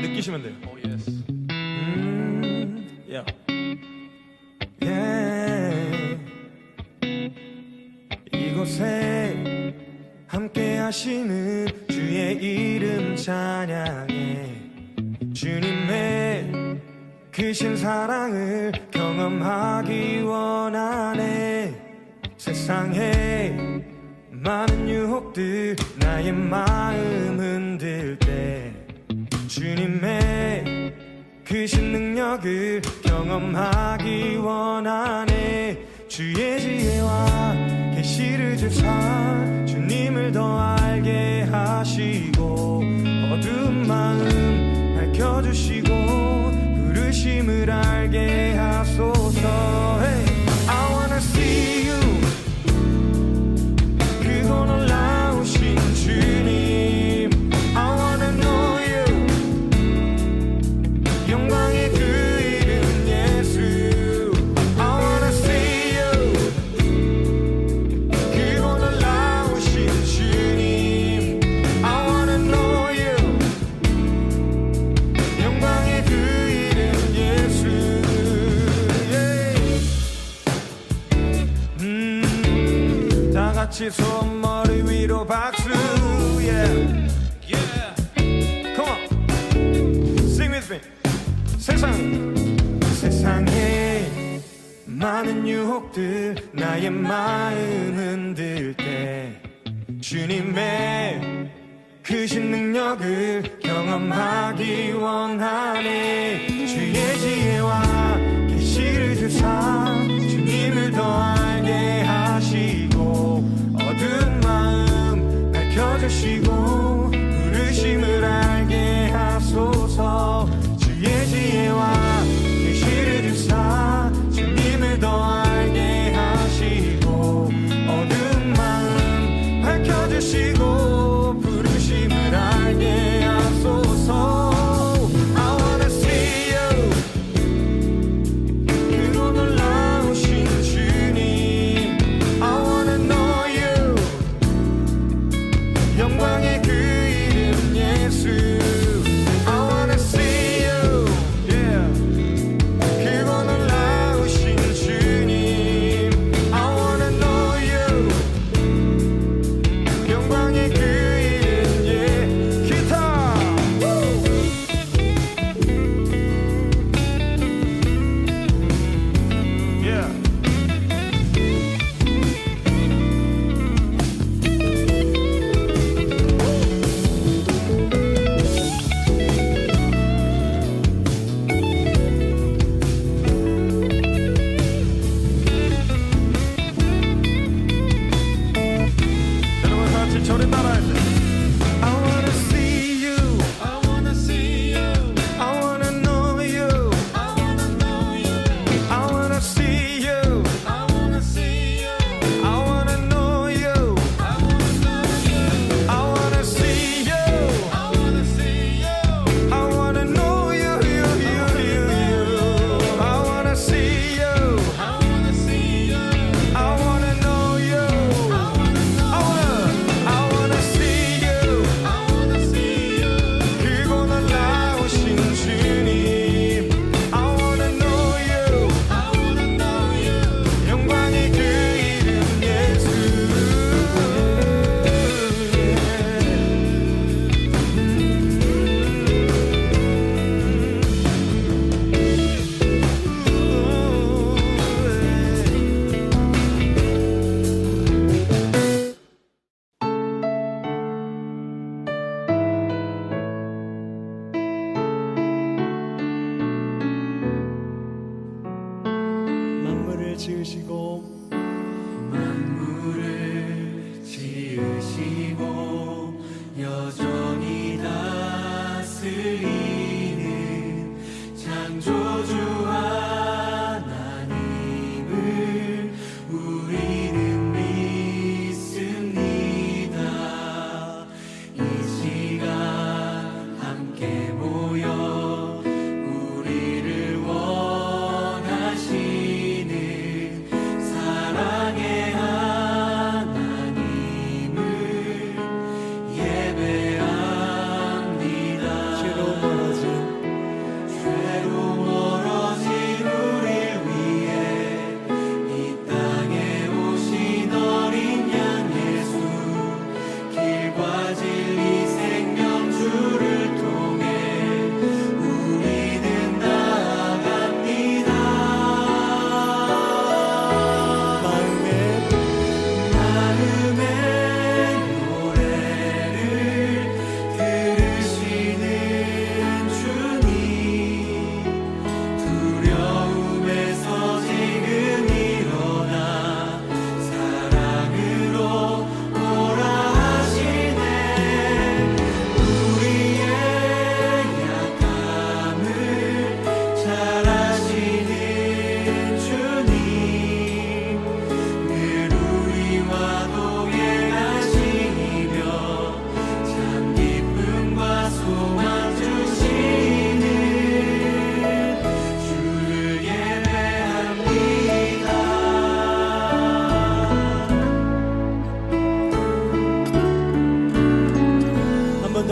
느끼시면 돼요. Oh yes. Yeah. Yeah. 이곳에 함께 하시는 주의 이름 찬양해. 주님의 크신 사랑을 경험하기 원하네. 세상에 많은 유혹들 나의 마음 흔들 때 주님의 크신 능력을 경험하기 원하네. 주의 지혜와 계시를 주사 주님을 더 알게 하시고 어두운 마음 밝혀주시고 부르심을 알게 하소서. Hey, I wanna see you. 크고 놀라우신 주님, I wanna know you. 영광의 그 이름 예수, I wanna see you. 크고 놀라우신 주님, I wanna know you. 영광의 그 이름 예수. Yeah. 다 같이 손머리 위로 박수. Yeah. Yeah. Come on, sing with me. 세상에 많은 유혹들 나의 마음 흔들 때 주님의 크신 능력을 경험하기 원하네. 주의 지혜와 계시를 주사 주님을 더 알게 하시고 어두운 마음 밝혀주시고 부르심을 알게 하소서. 주의 지혜와 계시를 주사 주님을 더 알게 하시고 어두운 마음 밝혀주시고 부르심을 알게 하소서. I wanna see you. 크고 놀라우신 주님, I wanna know you. 영광의 그 이름 예수, I wanna see you. Yeah. 크고 놀라우신 주님, I wanna know you. 영광의 그 이름 예. 기타. Yeah. 여러분 다 같이 저를 따라할 때 I wanna see you. I wanna see you. I wanna know you. I wanna know you. I wanna see you. I wanna see you. I wanna know you. I wanna know you. I wanna see you. I wanna see you. I wanna know you, you. I wanna see you. I wanna see you. I wanna know you. I wanna know I wanna see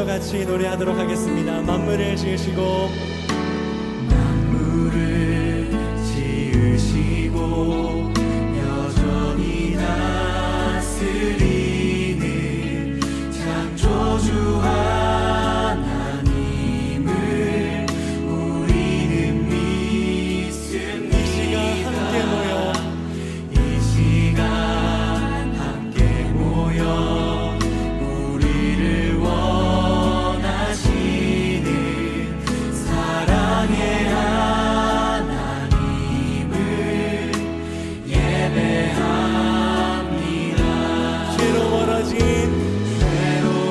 우리도 같이 노래하도록 하겠습니다. 만물을 지으시고 만물을 지으시고 여전히 다스리는 창조주 하나님을 우리는 믿습니다. 이 시간 함께 모여 우리를 원하시는 사랑의 하나님을 예배합니다. 죄로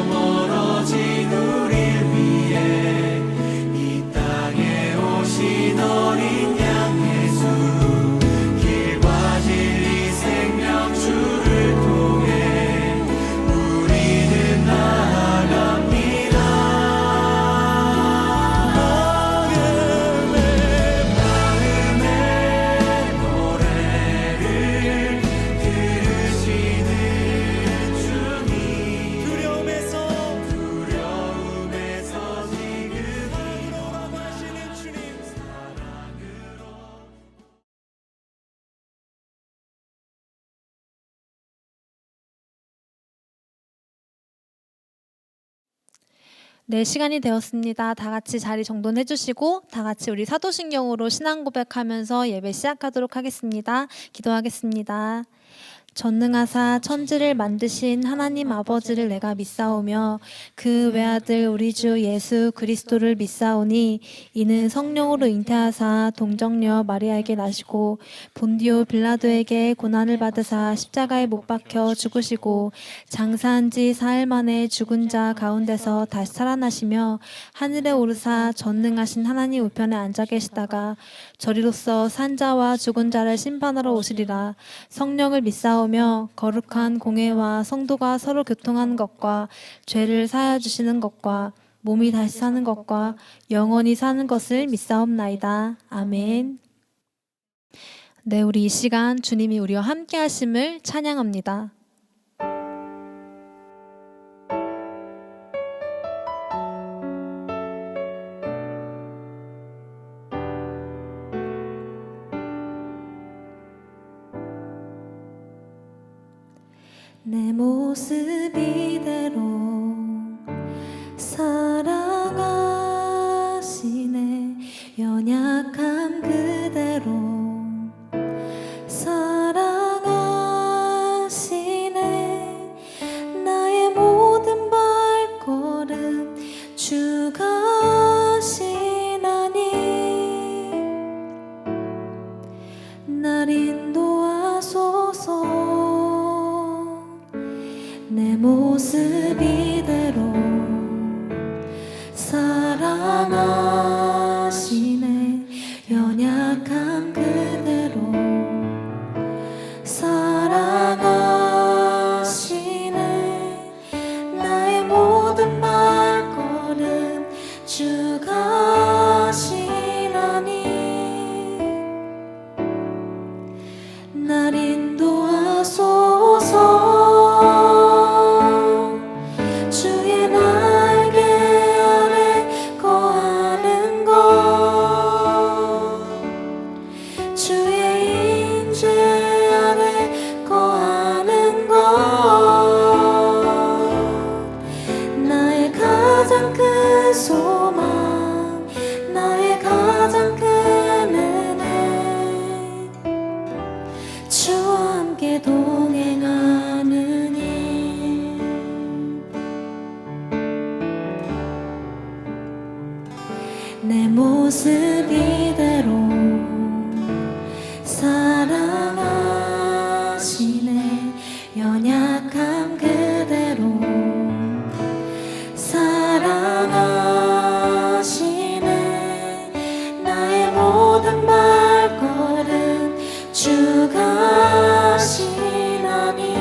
멀어진 우릴 위해 이 땅에 오신 어린 양 예수, 길과 진리 생명 주를 통해 우리는 나아갑니다. 마음의 노래를 들으시는 주님, 두려움에서 지금 사랑으로 하시는 주님, 사랑으로. 네, 시간이 되었습니다. 다 같이 자리 정돈해 주시고 다 같이 우리 사도신경으로 신앙 고백하면서 예배 시작하도록 하겠습니다. 기도하겠습니다. 전능하사 천지를 만드신 하나님 아버지를 내가 믿사오며 그 외아들 우리 주 예수 그리스도를 믿사오니 이는 성령으로 잉태하사 동정녀 마리아에게 나시고 본디오 빌라도에게 고난을 받으사 십자가에 못 박혀 죽으시고 장사한 지 사흘 만에 죽은 자 가운데서 다시 살아나시며 하늘에 오르사 전능하신 하나님 우편에 앉아 계시다가 저리로서 산 자와 죽은 자를 심판하러 오시리라. 성령을 믿사오며 거룩한 공회와 성도가 서로 교통하는 것과 죄를 사하여 주시는 것과 몸이 다시 사는 것과 영원히 사는 것을 믿사옵나이다. 아멘. 네, 우리 이 시간 주님이 우리와 함께 하심을 찬양합니다. 내 모습 이대로 사랑하시네. 연약함 그대로 사랑하시네. 나의 모든 발걸음 주가 하시나니 날 인도하소서. 내 모습 이대로 사랑하시네. 연약함 그대로 사랑하시네. 나의 모든 발걸음 주가 하시나니 날 인도하소서. 소망, 나의 가장 큰 은혜, 주와 함께 동행하느니 내 모습 이대로 사랑하시네. 연약함 그대로 사랑하시네. 나의 모든 발걸음 주가 하시나니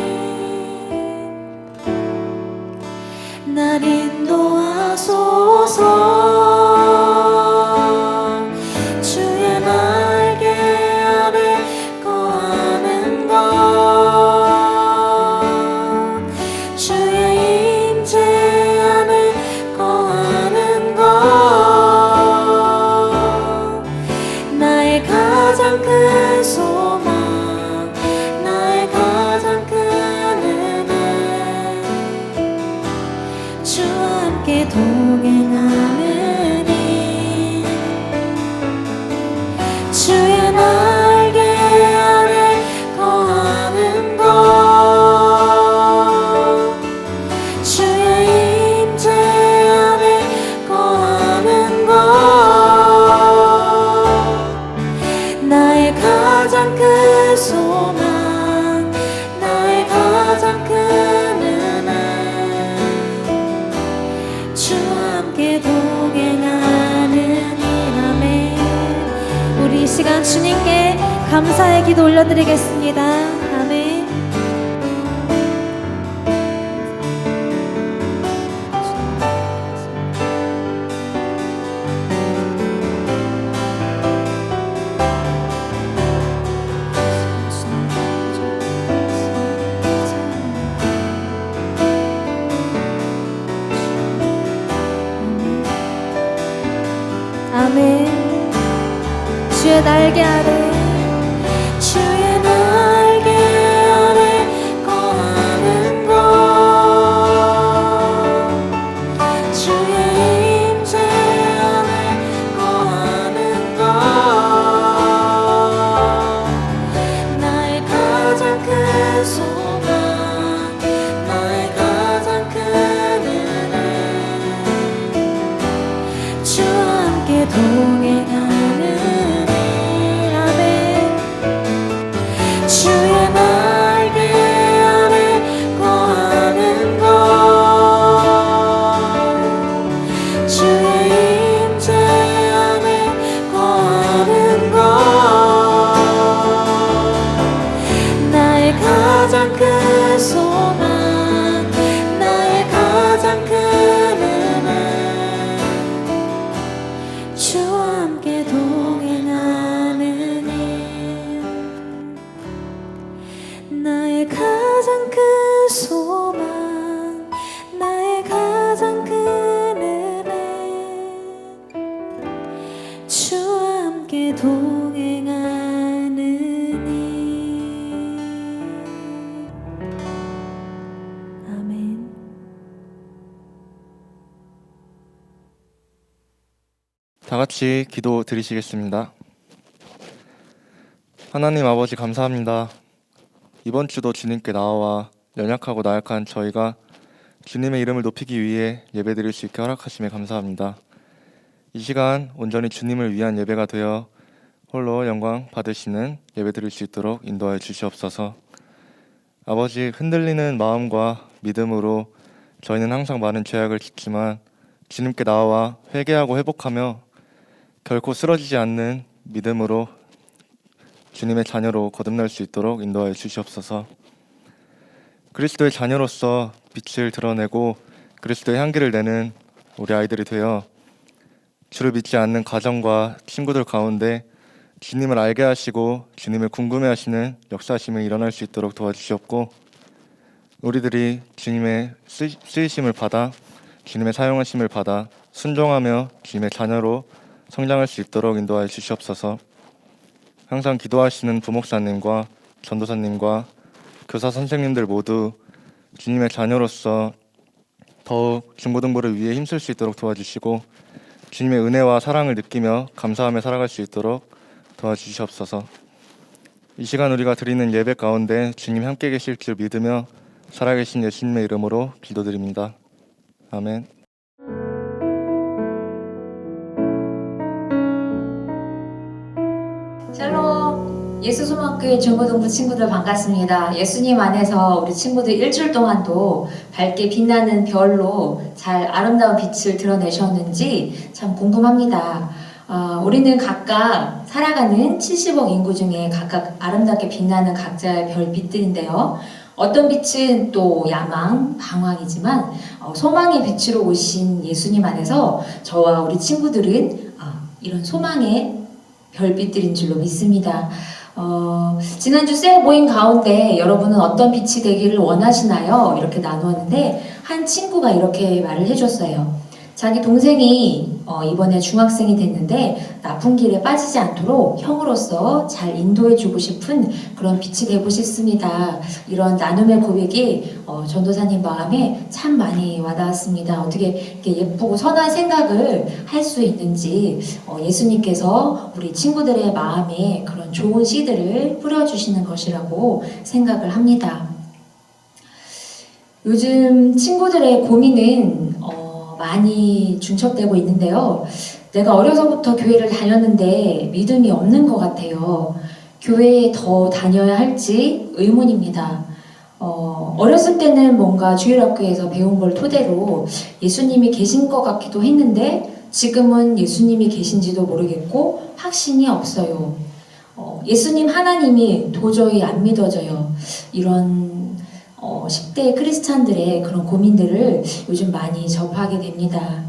날 인도하소서. 주의 날개 아래 거하는 것, 주의 임재 안에 함께 동행하느니 주의 날개 아래 거하는 것 주의 임재 안에 거하는 것 나의 가장 큰 소망 나의 가장 큰 은혜 주와 함께 동행하는 아멘. 우리 이 시간 주님께 감사의 기도 올려드리겠습니다. 아멘. 아멘. 주의 날개 아래 주의 날개 아래 거하는 것 주의 임재 안에 거하는 것 나의 가장 큰 소망 나의 가장 큰 은혜 주와 함께 동행하는 주의 날개 아래 거하는 것 주의 임재 안에 거하는 것 나의 가장 큰 소망 나의 가장 큰 은혜 주와 함께 동행하느니 나의 가장 큰 소망 나의 가장 큰 은혜 주와 함께 동행하느니 아멘. 다 같이 기도 드리시겠습니다. 하나님 아버지 감사합니다. 이번 주도 주님께 나와 연약하고 나약한 저희가 주님의 이름을 높이기 위해 예배드릴 수 있게 허락하심에 감사합니다. 이 시간 온전히 주님을 위한 예배가 되어 홀로 영광 받으시는 예배드릴 수 있도록 인도하여 주시옵소서. 아버지, 흔들리는 마음과 믿음으로 저희는 항상 많은 죄악을 짓지만 주님께 나와 회개하고 회복하며 결코 쓰러지지 않는 믿음으로 주님의 자녀로 거듭날 수 있도록 인도하여 주시옵소서. 그리스도의 자녀로서 빛을 드러내고 그리스도의 향기를 내는 우리 아이들이 되어 주를 믿지 않는 가정과 친구들 가운데 주님을 알게 하시고 주님을 궁금해하시는 역사하심이 일어날 수 있도록 도와주시옵고 우리들이 주님의 쓰이심을 받아 주님의 사용하심을 받아 순종하며 주님의 자녀로 성장할 수 있도록 인도하여 주시옵소서. 항상 기도하시는 부목사님과 전도사님과 교사 선생님들 모두 주님의 자녀로서 더욱 중고등부를 위해 힘쓸 수 있도록 도와주시고 주님의 은혜와 사랑을 느끼며 감사하며 살아갈 수 있도록 도와주시옵소서. 이 시간 우리가 드리는 예배 가운데 주님 함께 계실 줄 믿으며 살아계신 예수님의 이름으로 기도드립니다. 아멘. 샬롬, 예수소망교회 중고등부 친구들 반갑습니다. 예수님 안에서 우리 친구들 일주일 동안도 밝게 빛나는 별로 잘 아름다운 빛을 드러내셨는지 참 궁금합니다. 우리는 각각 살아가는 70억 인구 중에 각각 아름답게 빛나는 각자의 별빛들인데요. 어떤 빛은 또 야망, 방황이지만 소망의 빛으로 오신 예수님 안에서 저와 우리 친구들은 이런 소망의 별빛들인 줄로 믿습니다. 지난주 셀 모임 가운데 여러분은 어떤 빛이 되기를 원하시나요? 이렇게 나누었는데 한 친구가 이렇게 말을 해줬어요. 자기 동생이 이번에 중학생이 됐는데 나쁜 길에 빠지지 않도록 형으로서 잘 인도해주고 싶은 그런 빛이 되고 싶습니다. 이런 나눔의 고백이 전도사님 마음에 참 많이 와닿았습니다. 어떻게 이렇게 예쁘고 선한 생각을 할 수 있는지 예수님께서 우리 친구들의 마음에 그런 좋은 씨들을 뿌려주시는 것이라고 생각을 합니다. 요즘 친구들의 고민은 많이 중첩되고 있는데요. 내가 어려서부터 교회를 다녔는데 믿음이 없는 것 같아요. 교회에 더 다녀야 할지 의문입니다. 어렸을 때는 뭔가 주일학교에서 배운 걸 토대로 예수님이 계신 것 같기도 했는데 지금은 예수님이 계신지도 모르겠고 확신이 없어요. 예수님 하나님이 도저히 안 믿어져요. 이런 10대 크리스찬들의 그런 고민들을 요즘 많이 접하게 됩니다.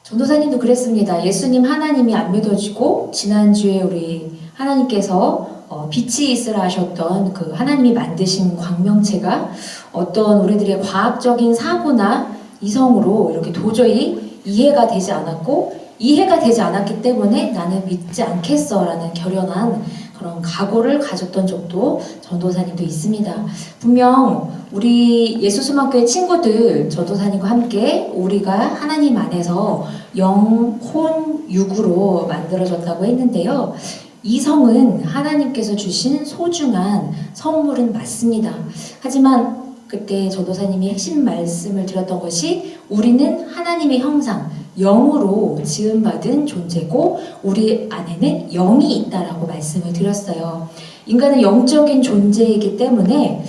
전도사님도 그랬습니다. 예수님 하나님이 안 믿어지고 지난주에 우리 하나님께서 빛이 있으라 하셨던 그 하나님이 만드신 광명체가 어떤 우리들의 과학적인 사고나 이성으로 이렇게 도저히 이해가 되지 않았고 이해가 되지 않았기 때문에 나는 믿지 않겠어 라는 결연한 그런 각오를 가졌던 적도 전도사님도 있습니다. 분명 우리 예수수만교회 친구들 전도사님과 함께 우리가 하나님 안에서 영, 혼, 육으로 만들어졌다고 했는데요. 이성은 하나님께서 주신 소중한 선물은 맞습니다. 하지만 그때 전도사님이 핵심 말씀을 드렸던 것이 우리는 하나님의 형상, 영으로 지음받은 존재고 우리 안에는 영이 있다라고 말씀을 드렸어요. 인간은 영적인 존재이기 때문에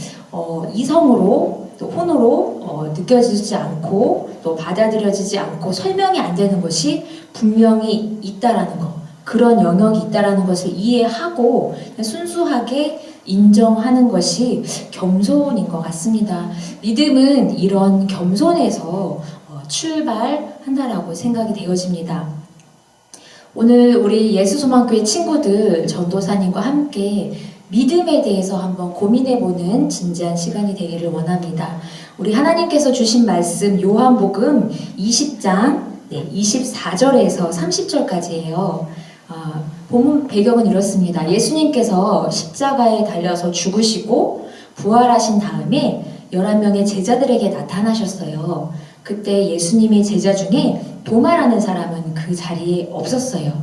이성으로 또 혼으로 느껴지지 않고 또 받아들여지지 않고 설명이 안 되는 것이 분명히 있다라는 것, 그런 영역이 있다라는 것을 이해하고 그냥 순수하게 인정하는 것이 겸손인 것 같습니다. 믿음은 이런 겸손에서 출발한다라고 생각이 되어집니다. 오늘 우리 예수소망교회 친구들 전도사님과 함께 믿음에 대해서 한번 고민해보는 진지한 시간이 되기를 원합니다. 우리 하나님께서 주신 말씀 요한복음 20장 24절에서 30절까지예요. 본문 배경은 이렇습니다. 예수님께서 십자가에 달려서 죽으시고 부활하신 다음에 11명의 제자들에게 나타나셨어요. 그때 예수님의 제자 중에 도마라는 사람은 그 자리에 없었어요.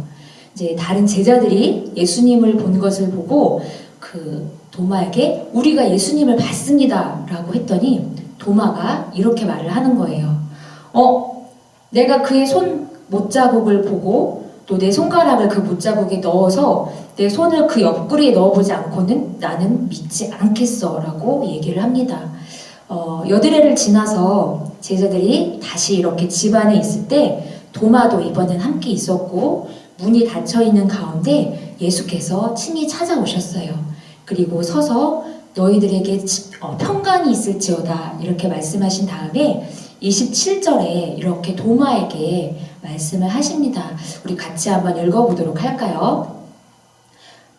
이제 다른 제자들이 예수님을 본 것을 보고 그 도마에게 우리가 예수님을 봤습니다 라고 했더니 도마가 이렇게 말을 하는 거예요. 내가 그의 손 못자국을 보고 또 내 손가락을 그 못자국에 넣어서 내 손을 그 옆구리에 넣어보지 않고는 나는 믿지 않겠어 라고 얘기를 합니다. 여드레를 지나서 제자들이 다시 이렇게 집 안에 있을 때 도마도 이번엔 함께 있었고 문이 닫혀있는 가운데 예수께서 친히 찾아오셨어요. 그리고 서서 너희들에게 평강이 있을지어다 이렇게 말씀하신 다음에 27절에 이렇게 도마에게 말씀을 하십니다. 우리 같이 한번 읽어보도록 할까요?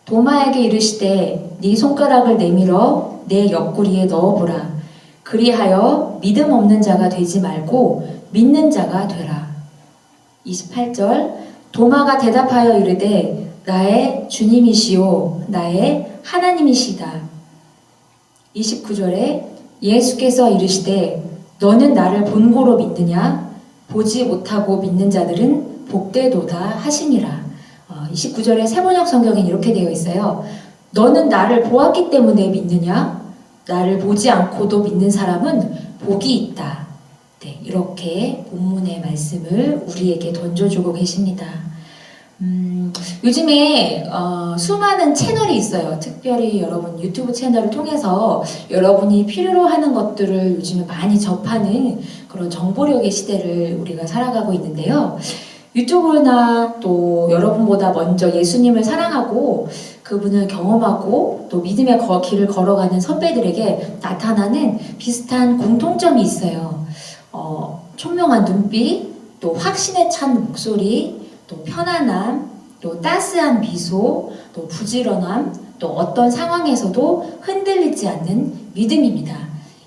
도마에게 이르시되 네 손가락을 내밀어 내 옆구리에 넣어보라. 그리하여 믿음 없는 자가 되지 말고 믿는 자가 되라. 28절 도마가 대답하여 이르되 나의 주님이시오 나의 하나님이시다. 29절에 예수께서 이르시되 너는 나를 본고로 믿느냐? 보지 못하고 믿는 자들은 복되도다 하시니라. 29절에 세번역 성경엔 이렇게 되어 있어요. 너는 나를 보았기 때문에 믿느냐? 나를 보지 않고도 믿는 사람은 복이 있다. 네, 이렇게 본문의 말씀을 우리에게 던져주고 계십니다. 요즘에 수많은 채널이 있어요. 특별히 여러분 유튜브 채널을 통해서 여러분이 필요로 하는 것들을 요즘에 많이 접하는 그런 정보력의 시대를 우리가 살아가고 있는데요. 유튜브나 또 여러분보다 먼저 예수님을 사랑하고 그분을 경험하고 또 믿음의 길을 걸어가는 선배들에게 나타나는 비슷한 공통점이 있어요. 총명한 눈빛, 또 확신에 찬 목소리, 또 편안함, 또 따스한 미소, 또 부지런함, 또 어떤 상황에서도 흔들리지 않는 믿음입니다.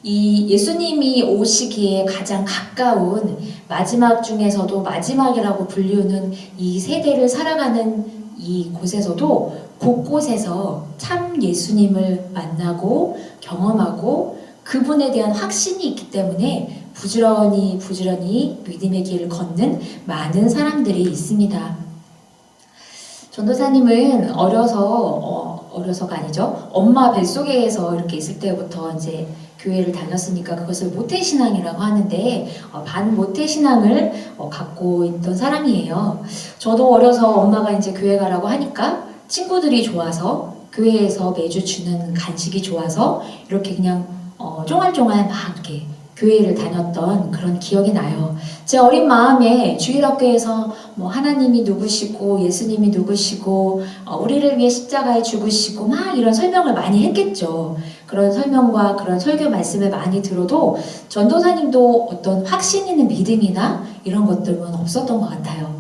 이 예수님이 오시기에 가장 가까운 마지막 중에서도 마지막이라고 불리우는 이 세대를 살아가는 이 곳에서도 곳곳에서 참 예수님을 만나고 경험하고 그분에 대한 확신이 있기 때문에 부지런히 믿음의 길을 걷는 많은 사람들이 있습니다. 전도사님은 어려서가 아니죠. 엄마 뱃속에서 이렇게 있을 때부터 이제 교회를 다녔으니까 그것을 모태신앙이라고 하는데 반 모태신앙을 갖고 있던 사람이에요. 저도 어려서 엄마가 이제 교회 가라고 하니까 친구들이 좋아서 교회에서 매주 주는 간식이 좋아서 이렇게 그냥 쫑알쫑알 막 이렇게 교회를 다녔던 그런 기억이 나요. 제 어린 마음에 주일학교에서 뭐 하나님이 누구시고 예수님이 누구시고 우리를 위해 십자가에 죽으시고 막 이런 설명을 많이 했겠죠. 그런 설명과 그런 설교 말씀을 많이 들어도 전도사님도 어떤 확신 있는 믿음이나 이런 것들은 없었던 것 같아요.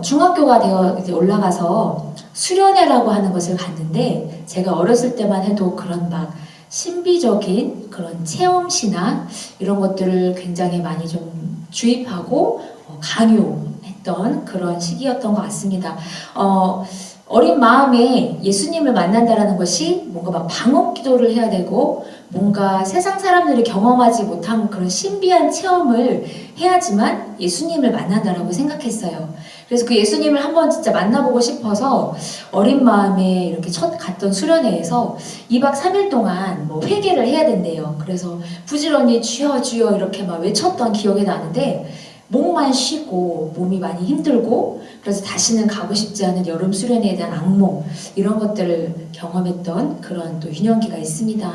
중학교가 되어 이제 올라가서 수련회라고 하는 것을 갔는데 제가 어렸을 때만 해도 그런 막 신비적인 그런 체험신앙 이런 것들을 굉장히 많이 좀 주입하고 강요했던 그런 시기였던 것 같습니다. 어린 마음에 예수님을 만난다라는 것이 뭔가 막 방언 기도를 해야 되고 뭔가 세상 사람들이 경험하지 못한 그런 신비한 체험을 해야지만 예수님을 만난다라고 생각했어요. 그래서 그 예수님을 한번 진짜 만나보고 싶어서 어린 마음에 이렇게 첫 갔던 수련회에서 2박 3일 동안 뭐 회개를 해야 된대요. 그래서 부지런히 주여 주여 이렇게 막 외쳤던 기억이 나는데 목만 쉬고 몸이 많이 힘들고 그래서 다시는 가고 싶지 않은 여름 수련회에 대한 악몽 이런 것들을 경험했던 그런 또 유년기가 있습니다.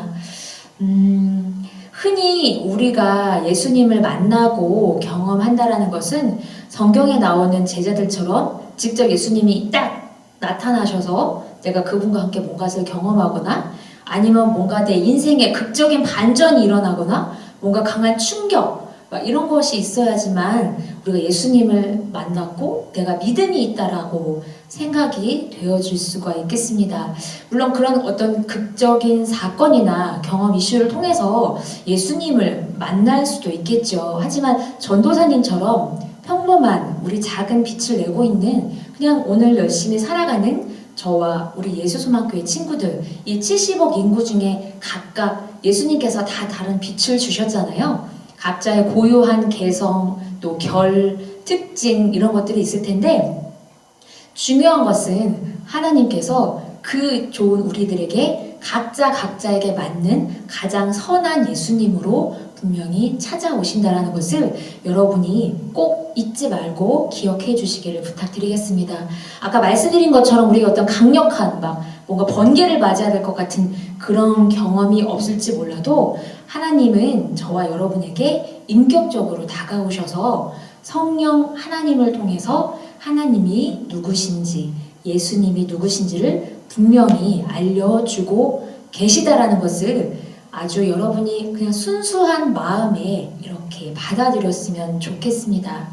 흔히 우리가 예수님을 만나고 경험한다라는 것은 성경에 나오는 제자들처럼 직접 예수님이 딱 나타나셔서 내가 그분과 함께 뭔가를 경험하거나 아니면 뭔가 내 인생에 극적인 반전이 일어나거나 뭔가 강한 충격 막 이런 것이 있어야지만 우리가 예수님을 만났고 내가 믿음이 있다라고 생각이 되어질 수가 있겠습니다. 물론 그런 어떤 극적인 사건이나 경험 이슈를 통해서 예수님을 만날 수도 있겠죠. 하지만 전도사님처럼 평범한 우리 작은 빛을 내고 있는 그냥 오늘 열심히 살아가는 저와 우리 예수소망교회 친구들 이 70억 인구 중에 각각 예수님께서 다 다른 빛을 주셨잖아요. 각자의 고유한 개성, 또 결, 특징 이런 것들이 있을 텐데 중요한 것은 하나님께서 그 좋은 우리들에게 각자에게 맞는 가장 선한 예수님으로 분명히 찾아오신다라는 것을 여러분이 꼭 잊지 말고 기억해 주시기를 부탁드리겠습니다. 아까 말씀드린 것처럼 우리가 어떤 강력한 막 뭔가 번개를 맞아야 될 것 같은 그런 경험이 없을지 몰라도 하나님은 저와 여러분에게 인격적으로 다가오셔서 성령 하나님을 통해서 하나님이 누구신지 예수님이 누구신지를 분명히 알려주고 계시다라는 것을 아주 여러분이 그냥 순수한 마음에 이렇게 받아들였으면 좋겠습니다.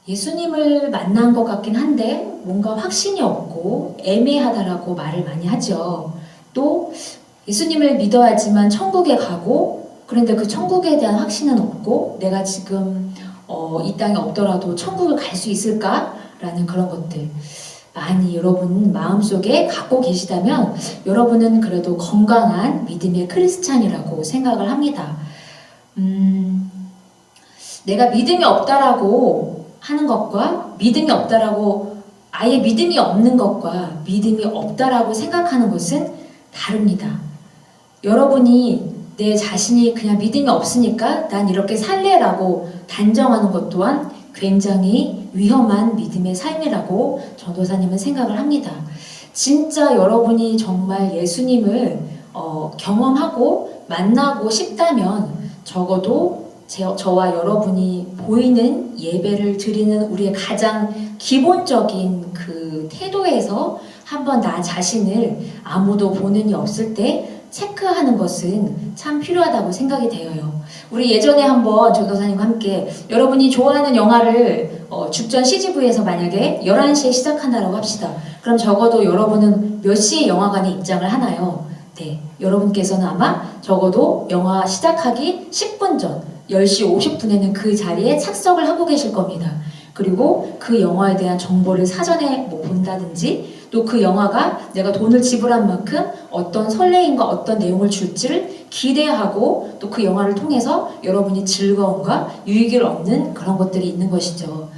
예수님을 만난 것 같긴 한데 뭔가 확신이 없고 애매하다라고 말을 많이 하죠. 또 예수님을 믿어야지만 천국에 가고 그런데 그 천국에 대한 확신은 없고 내가 지금 이 땅에 없더라도 천국을 갈 수 있을까라는 그런 것들 많이 여러분 마음속에 갖고 계시다면 여러분은 그래도 건강한 믿음의 크리스찬이라고 생각을 합니다. 내가 믿음이 없다라고 하는 것과 믿음이 없다라고 아예 믿음이 없는 것과 믿음이 없다라고 생각하는 것은 다릅니다. 여러분이 내 자신이 그냥 믿음이 없으니까 난 이렇게 살래라고 단정하는 것 또한 굉장히 위험한 믿음의 삶이라고 전도사님은 생각을 합니다. 진짜 여러분이 정말 예수님을 경험하고 만나고 싶다면 적어도 저와 여러분이 보이는 예배를 드리는 우리의 가장 기본적인 그 태도에서 한번 나 자신을 아무도 보는 이 없을 때 체크하는 것은 참 필요하다고 생각이 되어요. 우리 예전에 한번 전도사님과 함께 여러분이 좋아하는 영화를 죽전 CGV에서 만약에 11시에 시작한다라고 합시다. 그럼 적어도 여러분은 몇 시에 영화관에 입장을 하나요? 네, 여러분께서는 아마 적어도 영화 시작하기 10분 전 10시 50분에는 그 자리에 착석을 하고 계실 겁니다. 그리고 그 영화에 대한 정보를 사전에 뭐 본다든지 또 그 영화가 내가 돈을 지불한 만큼 어떤 설레임과 어떤 내용을 줄지를 기대하고 또 그 영화를 통해서 여러분이 즐거움과 유익을 얻는 그런 것들이 있는 것이죠.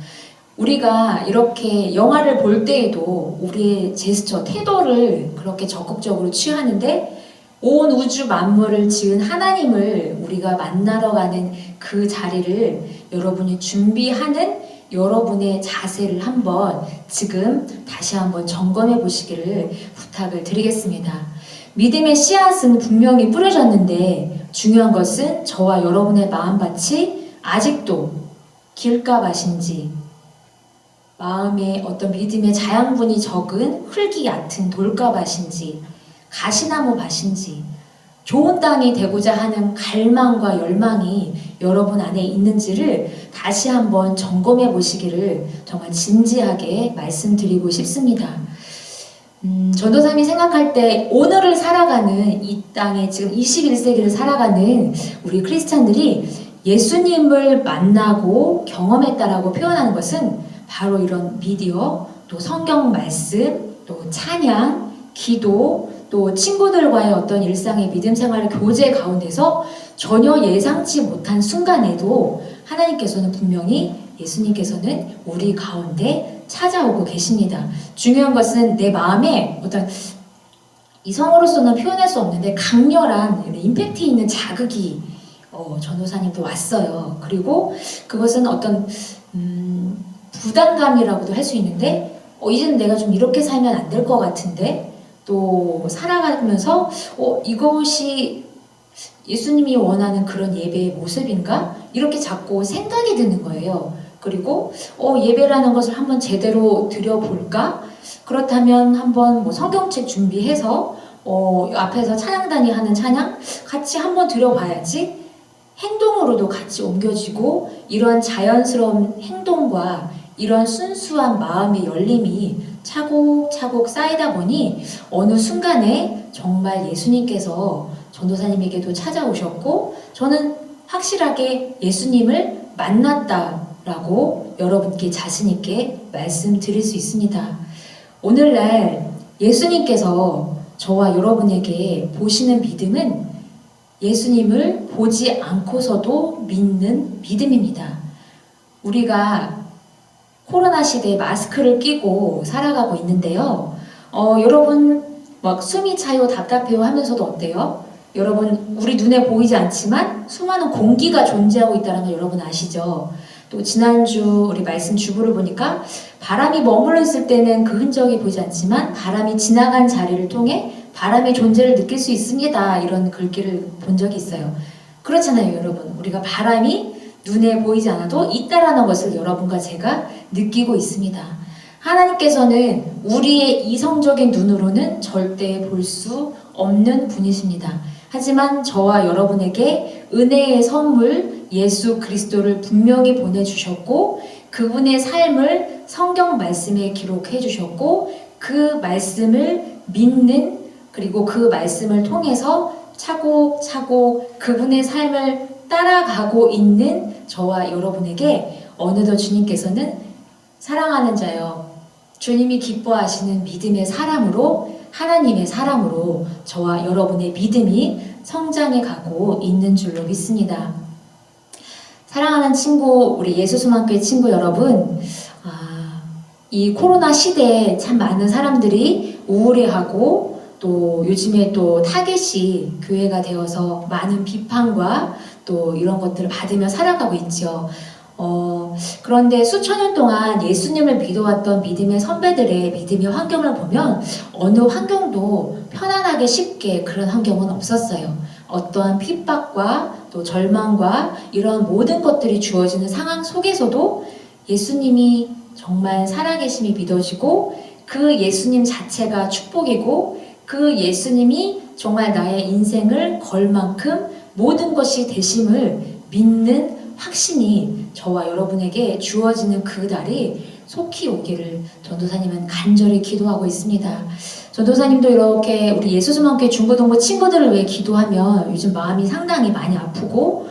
우리가 이렇게 영화를 볼 때에도 우리의 제스처, 태도를 그렇게 적극적으로 취하는데 온 우주 만물을 지은 하나님을 우리가 만나러 가는 그 자리를 여러분이 준비하는 여러분의 자세를 한번 지금 다시 한번 점검해 보시기를 부탁을 드리겠습니다. 믿음의 씨앗은 분명히 뿌려졌는데 중요한 것은 저와 여러분의 마음밭이 아직도 길가밭인지 마음에 어떤 믿음의 자양분이 적은 흙이 얕은 돌가밭인지 가시나무 밭인지 좋은 땅이 되고자 하는 갈망과 열망이 여러분 안에 있는지를 다시 한번 점검해 보시기를 정말 진지하게 말씀드리고 싶습니다. 전도사님이 생각할 때 오늘을 살아가는 이 땅에 지금 21세기를 살아가는 우리 크리스찬들이 예수님을 만나고 경험했다라고 표현하는 것은 바로 이런 미디어, 또 성경 말씀, 또 찬양, 기도, 또 친구들과의 어떤 일상의 믿음 생활의 교제 가운데서 전혀 예상치 못한 순간에도 하나님께서는 분명히 예수님께서는 우리 가운데 찾아오고 계십니다. 중요한 것은 내 마음에 어떤 이성으로서는 표현할 수 없는데 강렬한 임팩트 있는 자극이 전도사님도 왔어요. 그리고 그것은 어떤 부담감이라고도 할 수 있는데 이제는 내가 좀 이렇게 살면 안 될 것 같은데 또 살아가면서 이것이 예수님이 원하는 그런 예배의 모습인가? 이렇게 자꾸 생각이 드는 거예요. 그리고 예배라는 것을 한번 제대로 드려볼까? 그렇다면 한번 뭐 성경책 준비해서 앞에서 찬양단이 하는 찬양 같이 한번 드려봐야지. 행동으로도 같이 옮겨지고 이런 자연스러운 행동과 이런 순수한 마음의 열림이 차곡차곡 쌓이다 보니 어느 순간에 정말 예수님께서 전도사님에게도 찾아오셨고 저는 확실하게 예수님을 만났다라고 여러분께 자신 있게 말씀드릴 수 있습니다. 오늘날 예수님께서 저와 여러분에게 보시는 믿음은 예수님을 보지 않고서도 믿는 믿음입니다. 우리가 코로나 시대에 마스크를 끼고 살아가고 있는데요. 여러분 막 숨이 차요 답답해요 하면서도 어때요? 여러분 우리 눈에 보이지 않지만 수많은 공기가 존재하고 있다는 걸 여러분 아시죠? 또 지난주 우리 말씀 주부를 보니까 바람이 머물러 있을 때는 그 흔적이 보이지 않지만 바람이 지나간 자리를 통해 바람의 존재를 느낄 수 있습니다. 이런 글귀를 본 적이 있어요. 그렇잖아요, 여러분. 우리가 바람이 눈에 보이지 않아도 있다라는 것을 여러분과 제가 느끼고 있습니다. 하나님께서는 우리의 이성적인 눈으로는 절대 볼 수 없는 분이십니다. 하지만 저와 여러분에게 은혜의 선물 예수 그리스도를 분명히 보내주셨고 그분의 삶을 성경 말씀에 기록해 주셨고 그 말씀을 믿는 그리고 그 말씀을 통해서 차곡차곡 그분의 삶을 따라가고 있는 저와 여러분에게 어느덧 주님께서는 사랑하는 자여 주님이 기뻐하시는 믿음의 사람으로 하나님의 사람으로 저와 여러분의 믿음이 성장해 가고 있는 줄로 믿습니다. 사랑하는 친구, 우리 예수수만교회 친구 여러분, 이 코로나 시대에 참 많은 사람들이 우울해하고 또 요즘에 또 타겟이 교회가 되어서 많은 비판과 또 이런 것들을 받으며 살아가고 있죠. 그런데 수천 년 동안 예수님을 믿어왔던 믿음의 선배들의 믿음의 환경을 보면 어느 환경도 편안하게 쉽게 그런 환경은 없었어요. 어떠한 핍박과 또 절망과 이런 모든 것들이 주어지는 상황 속에서도 예수님이 정말 살아계심이 믿어지고 그 예수님 자체가 축복이고 그 예수님이 정말 나의 인생을 걸 만큼 모든 것이 되심을 믿는 확신이 저와 여러분에게 주어지는 그 날이 속히 오기를 전도사님은 간절히 기도하고 있습니다. 전도사님도 이렇게 우리 예수수만교회 중고등부 친구들을 위해 기도하면 요즘 마음이 상당히 많이 아프고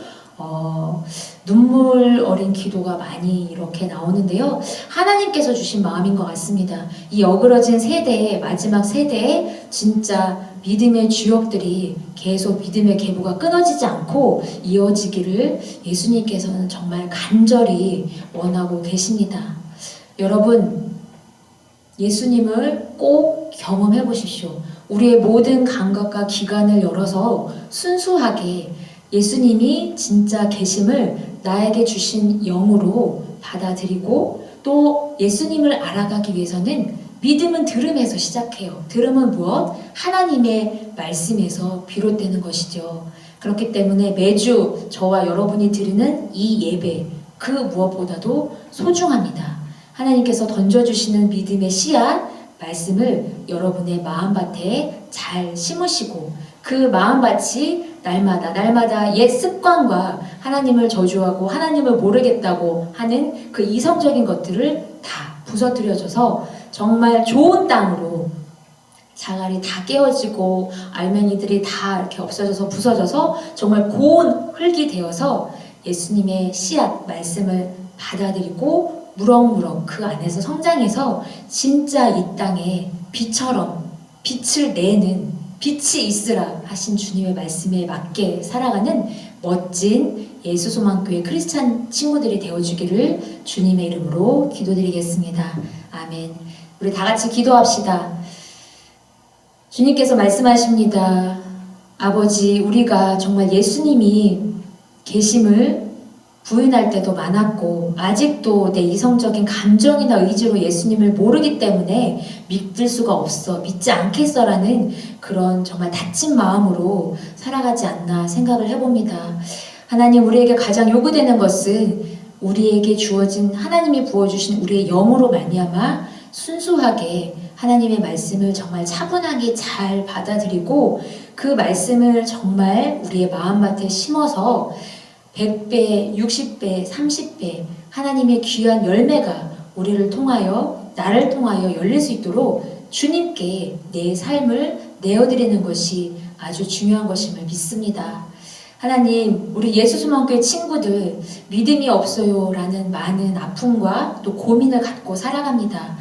눈물 어린 기도가 많이 이렇게 나오는데요. 하나님께서 주신 마음인 것 같습니다. 이 어그러진 세대에, 마지막 세대에 진짜 믿음의 주역들이 계속 믿음의 계보가 끊어지지 않고 이어지기를 예수님께서는 정말 간절히 원하고 계십니다. 여러분, 예수님을 꼭 경험해 보십시오. 우리의 모든 감각과 기관을 열어서 순수하게 예수님이 진짜 계심을 나에게 주신 영으로 받아들이고, 또 예수님을 알아가기 위해서는 믿음은 들음에서 시작해요. 들음은 무엇? 하나님의 말씀에서 비롯되는 것이죠. 그렇기 때문에 매주 저와 여러분이 드리는 이 예배, 그 무엇보다도 소중합니다. 하나님께서 던져주시는 믿음의 씨앗, 말씀을 여러분의 마음밭에 잘 심으시고, 그 마음밭이 날마다 옛 습관과 하나님을 저주하고 하나님을 모르겠다고 하는 그 이성적인 것들을 다 부서뜨려져서 정말 좋은 땅으로 자갈이 다 깨어지고 알맹이들이 다 이렇게 없어져서 부서져서 정말 고운 흙이 되어서 예수님의 씨앗 말씀을 받아들이고 무럭무럭 그 안에서 성장해서 진짜 이 땅에 빛처럼 빛을 내는, 빛이 있으라 하신 주님의 말씀에 맞게 살아가는 멋진 예수소망교회 크리스찬 친구들이 되어주기를 주님의 이름으로 기도드리겠습니다. 아멘. 우리 다 같이 기도합시다. 주님께서 말씀하십니다. 아버지, 우리가 정말 예수님이 계심을 부인할 때도 많았고, 아직도 내 이성적인 감정이나 의지로 예수님을 모르기 때문에 믿을 수가 없어, 믿지 않겠어라는 그런 정말 다친 마음으로 살아가지 않나 생각을 해봅니다. 하나님, 우리에게 가장 요구되는 것은 우리에게 주어진, 하나님이 부어주신 우리의 영으로 말미암아 순수하게 하나님의 말씀을 정말 차분하게 잘 받아들이고, 그 말씀을 정말 우리의 마음밭에 심어서 100배, 60배, 30배 하나님의 귀한 열매가 우리를 통하여, 나를 통하여 열릴 수 있도록 주님께 내 삶을 내어드리는 것이 아주 중요한 것임을 믿습니다. 하나님, 우리 예수소망교회 친구들 믿음이 없어요 라는 많은 아픔과 또 고민을 갖고 살아갑니다.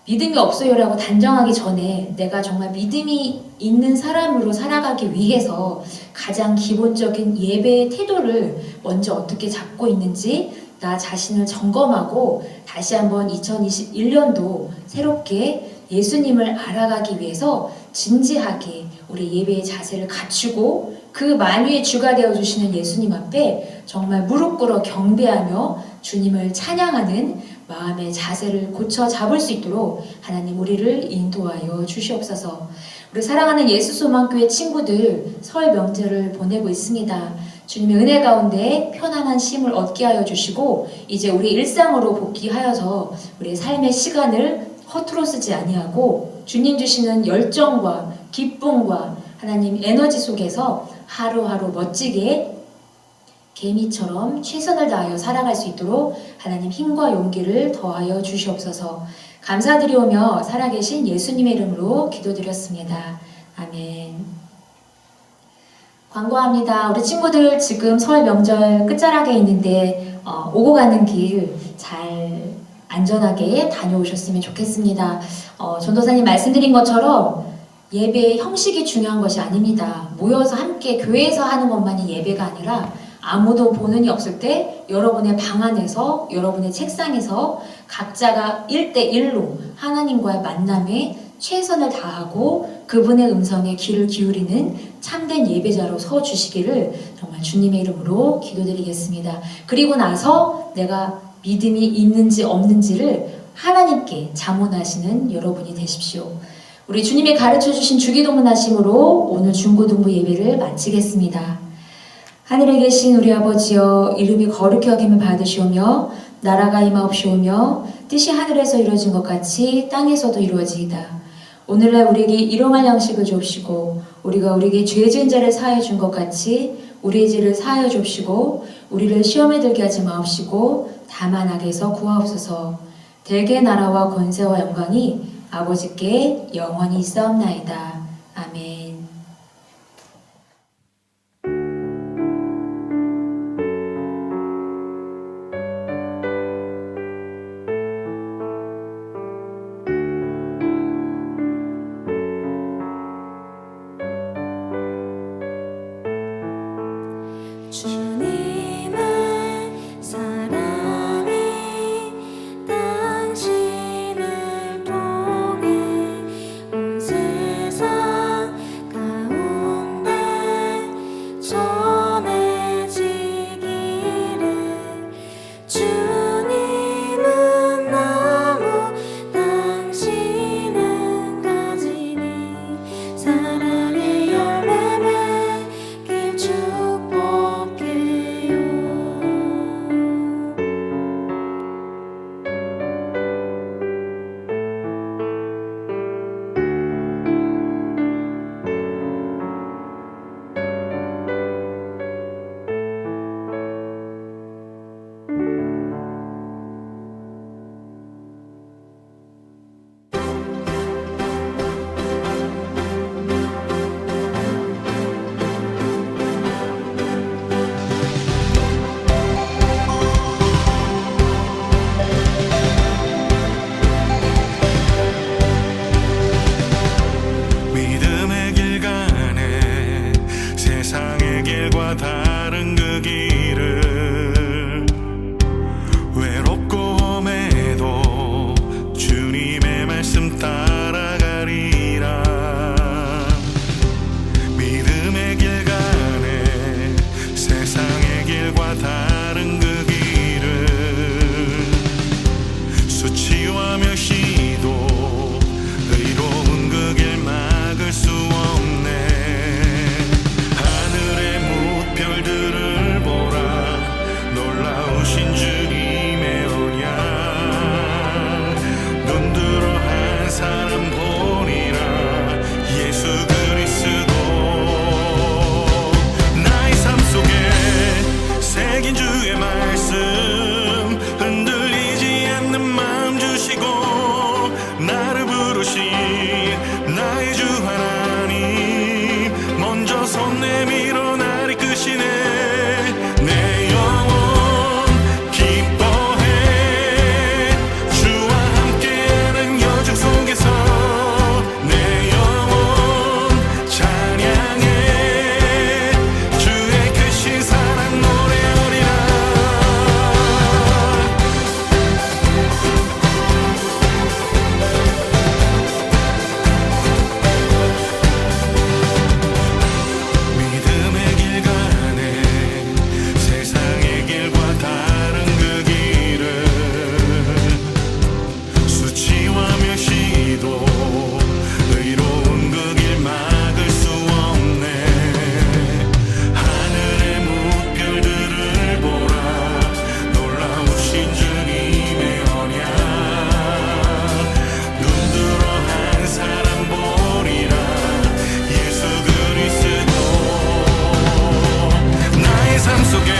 믿음이 없어요라고 단정하기 전에 내가 정말 믿음이 있는 사람으로 살아가기 위해서 가장 기본적인 예배의 태도를 먼저 어떻게 잡고 있는지 나 자신을 점검하고 다시 한번 2021년도 새롭게 예수님을 알아가기 위해서 진지하게 우리 예배의 자세를 갖추고 그 만유의 주가 되어주시는 예수님 앞에 정말 무릎 꿇어 경배하며 주님을 찬양하는 마음의 자세를 고쳐 잡을 수 있도록 하나님 우리를 인도하여 주시옵소서. 우리 사랑하는 예수소망교회 친구들 설 명절을 보내고 있습니다. 주님의 은혜 가운데 편안한 쉼을 얻게 하여 주시고 이제 우리 일상으로 복귀하여서 우리의 삶의 시간을 허투루 쓰지 아니하고 주님 주시는 열정과 기쁨과 하나님 에너지 속에서 하루하루 멋지게 개미처럼 최선을 다하여 살아갈 수 있도록 하나님 힘과 용기를 더하여 주시옵소서. 감사드리오며 살아계신 예수님의 이름으로 기도드렸습니다. 아멘. 광고합니다. 우리 친구들 지금 설 명절 끝자락에 있는데 오고 가는 길 잘 안전하게 다녀오셨으면 좋겠습니다. 전도사님 말씀드린 것처럼 예배의 형식이 중요한 것이 아닙니다. 모여서 함께 교회에서 하는 것만이 예배가 아니라 아무도 보는 이 없을 때 여러분의 방 안에서 여러분의 책상에서 각자가 1대1로 하나님과의 만남에 최선을 다하고 그분의 음성에 귀를 기울이는 참된 예배자로 서 주시기를 정말 주님의 이름으로 기도드리겠습니다. 그리고 나서 내가 믿음이 있는지 없는지를 하나님께 자문하시는 여러분이 되십시오. 우리 주님이 가르쳐 주신 주기도문 하심으로 오늘 중고등부 예배를 마치겠습니다. 하늘에 계신 우리 아버지여, 이름이 거룩히 여김을 받으시오며 나라가 임하옵시오며 뜻이 하늘에서 이루어진 것 같이 땅에서도 이루어지이다. 오늘날 우리에게 일용할 양식을 주옵시고 우리가 우리에게 죄 지은 자를 사하여 준 것 같이 우리의 죄를 사하여 주옵시고 우리를 시험에 들게 하지 마옵시고 다만 악에서 구하옵소서. 대개 나라와 권세와 영광이 아버지께 영원히 있사옵나이다. 아멘. 주님의 사랑이 당신을 통해 온 세상 가운데 전해지기를 주님은 나무 당신은 가지니 사랑의 열매 맺길 축복해요. 믿음의 길 가네 세상의 길과 다른 그 길을 외롭고 험해도 주님의 말씀 따라가리라. 믿음의 길 가네 세상의 길과 다른 그 길을 수치와 멸시도 의로운 그 길 막을 수 없네. 하늘의 무별들을 보라 놀라우신 주님의 언약 눈 들어 한 사람 보리라 예수 그리스도. 나의 삶 속에 새긴 주의 말씀 흔들리지 않는 마음 주시고 나를 부르신 나의 주 하나님 먼저 손 내밀어 나를 이끄시네. 내 영혼 기뻐해 주와 함께하는 여정 속에서 내 영혼 찬양해 주의 크신 사랑 노래하리라. 믿음의 길 가네 세상의 길과 다른 그 길을 수치와 멸시도 의로운 그 길 막을 수 없네. 하늘의 무별들을 보라 놀라우신 주님의 언약 눈 들어 한 사람 보리라 예수 그리스도. 나의 삶 속에